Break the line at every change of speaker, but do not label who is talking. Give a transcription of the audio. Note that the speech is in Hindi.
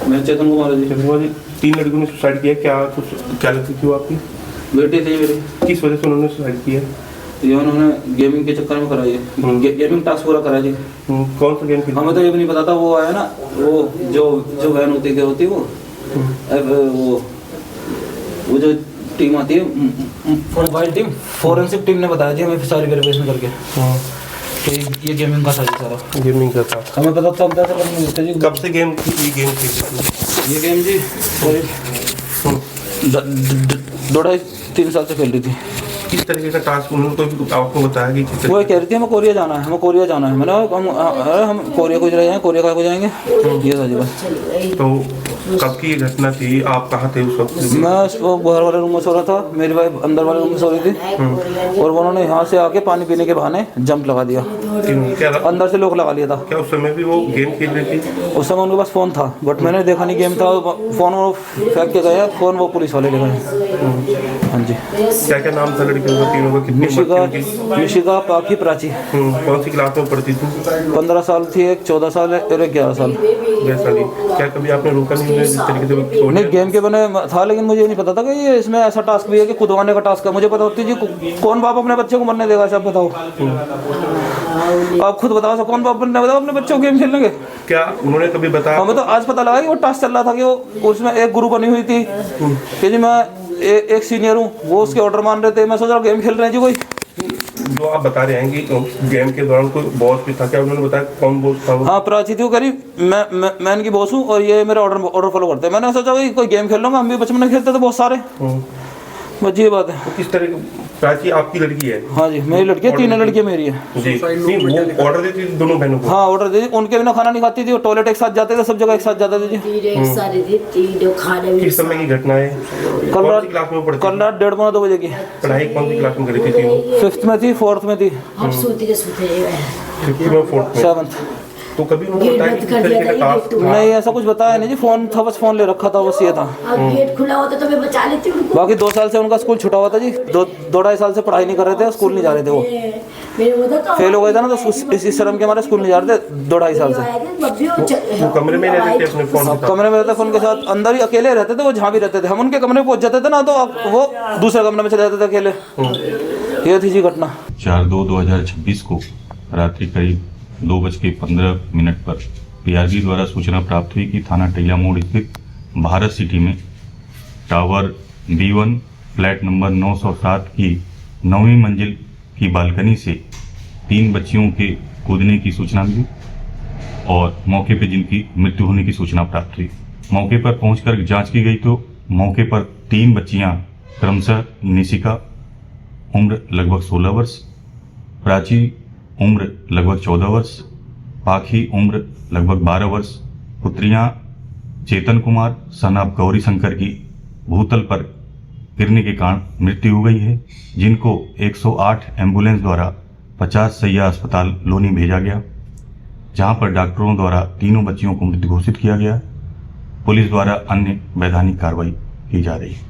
मैं चेतन कुमार जी।
चेतन कुमार जी, 3 लड़कियों ने सुसाइड किया, क्या लगती थी वो आपकी?
बेटी थी मेरी।
किस वजह से उन्होंने सुसाइड किया?
ये उन्होंने गेमिंग के चक्कर में कराई है। गेमिंग टास्क पूरा करा जी।
कौन सा गेम खेलते?
हमें तो ये भी नहीं पता था। वो आया ना, वो जो वैन होती वो वो जो टीम आती है मोबाइल टीम, फोरेंसिक टीम ने बताया जी हमें सारी वेरिफिकेशन करके कि ये गेमिंग का था जी सारा।
गेमिंग का था।
हमें पता था अंदर से करने देते जी।
कब से गेम खेलते थे?
ये गेम जी 2.5-3 साल से खेल रही थी।
किस तरीके का टास्क उन्होंने तो आपको बताया कि
वो कह रही थी हमें कोरिया जाना है, हमें कोरिया जाना है। मैंने हम कोरिया को जाएंगे, कोरिया का को जाएंगे, ये था जी बस।
तो कब की ये घटना थी? आप कहाँ थे उस वक्त?
मैं बाहर वाले रूम में सो रहा था, मेरी वाइफ अंदर वाले रूम में सो रही थी और उन्होंने यहाँ से आके पानी पीने के बहाने जंप लगा दिया।
क्या
अंदर से लोग लगा लिया था।
क्या उस समय भी वो गेम खेल रही थी?
उस समय उनके पास फ़ोन था, बट मैंने देखा नहीं गेम था। फ़ोन वो फेंक के गए, फ़ोन वो पुलिस वाले ले गए। हाँ जी।
क्या क्या नाम था लड़कियों का, तीनों का? कितनी?
निशिका, पाखी, प्राची।
कौन सी क्लास में पढ़ती थी?
15 साल थी, एक 14 साल और एक 11 साल।
क्या कभी आपने रोका नहीं जिस तरीके से?
नहीं, गेम के बने था, लेकिन मुझे नहीं पता था कि ये इसमें ऐसा टास्क भी है कि खुदवाने का टास्क है। मुझे पता होती जी कौन बाप अपने बच्चे को मरने देगा? सब बताओ, आप खुद बताओ, सब कौन बाप ने बताओ अपने बच्चों को गेम खेलने के?
क्या उन्होंने कभी बताया?
हमें तो आज पता लगा कि वो टास्क चल रहा था कि वो उसमें एक ग्रुप बनी हुई थी कि जी मैं एक सीनियर हूँ, वो उसके ऑर्डर मान रहे थे। मैं सोच रहा गेम खेल रहे हैं जी कोई।
जो आप बता रहे हैं कि गेम के दौरान कोई बॉस भी था, क्या उन्होंने बताया कौन बॉस था वो?
हाँ, प्राची थी वो। करीब मैं इनकी बॉस हूँ और ये मेरा ऑर्डर फॉलो करते हैं। मैंने सोचा भाई कोई गेम खेल लूँगा, हम भी बचपन में खेलते थे बहुत सारे। बस ये बात है।
तो किस तरह? प्राची आपकी लड़की है?
हाँ जी, मेरी लड़की है, 3 लड़कियाँ मेरी है
जी। नहीं, वो ऑर्डर देती थी दोनों बहनों को?
हाँ, ऑर्डर दे दी। उनके बिना खाना नहीं खाती थी, वो टॉयलेट एक साथ जाते थे, सब जगह एक साथ जाते थे जी।
किस समय की घटना है?
कल रात 1:30-2 बजे की।
पढ़ाई कौन सी क्लास में करी थी?
5th में थी, 4th में थी,
5th में, 4th में।
7th।
तो कभी उन्होंने बताया कि किस तरीके का टास्क था?
नहीं, ऐसा कुछ बताया नहीं जी। फोन था, बस फोन ले रखा था, बस ये था।
गेट खुला होता तो मैं बचा लेती हूँ।
बाकी 2 साल से उनका स्कूल छूटा हुआ था जी। 2-2.5 साल से पढ़ाई नहीं कर रहे थे, स्कूल नहीं जा रहे थे। वो फेल हो गए थे ना, तो इसी शर्म के हमारे स्कूल नहीं जा रहे थे 2-2.5 साल से।
वो कमरे में रहते थे अपने फोन के साथ?
कमरे में रहते, फोन के साथ अंदर ही अकेले रहते थे। वो जहाँ भी रहते थे, हम उनके कमरे में पहुंच जाते थे ना, तो वो दूसरे कमरे में चले जाते थे अकेले। ये थी जी घटना।
4/2/2026 को रात्रि करीब 2:15 पर पीआरबी द्वारा सूचना प्राप्त हुई कि थाना टीला मोड़ स्थित भारत सिटी में टावर B1 फ्लैट नंबर 907 की 9वीं मंजिल की बालकनी से 3 बच्चियों के कूदने की सूचना मिली और मौके पर जिनकी मृत्यु होने की सूचना प्राप्त हुई। मौके पर पहुंचकर जांच की गई तो मौके पर 3 बच्चियां क्रमशः निशिका उम्र लगभग 16 वर्ष, प्राची उम्र लगभग 14 वर्ष, पाखी उम्र लगभग 12 वर्ष, पुत्रियां चेतन कुमार सन ऑफ गौरी शंकर की भूतल पर गिरने के कारण मृत्यु हो गई है, जिनको 108 एम्बुलेंस द्वारा 50 सैया अस्पताल लोनी भेजा गया, जहां पर डॉक्टरों द्वारा तीनों बच्चियों को मृत घोषित किया गया। पुलिस द्वारा अन्य वैधानिक कार्रवाई की जा रही है।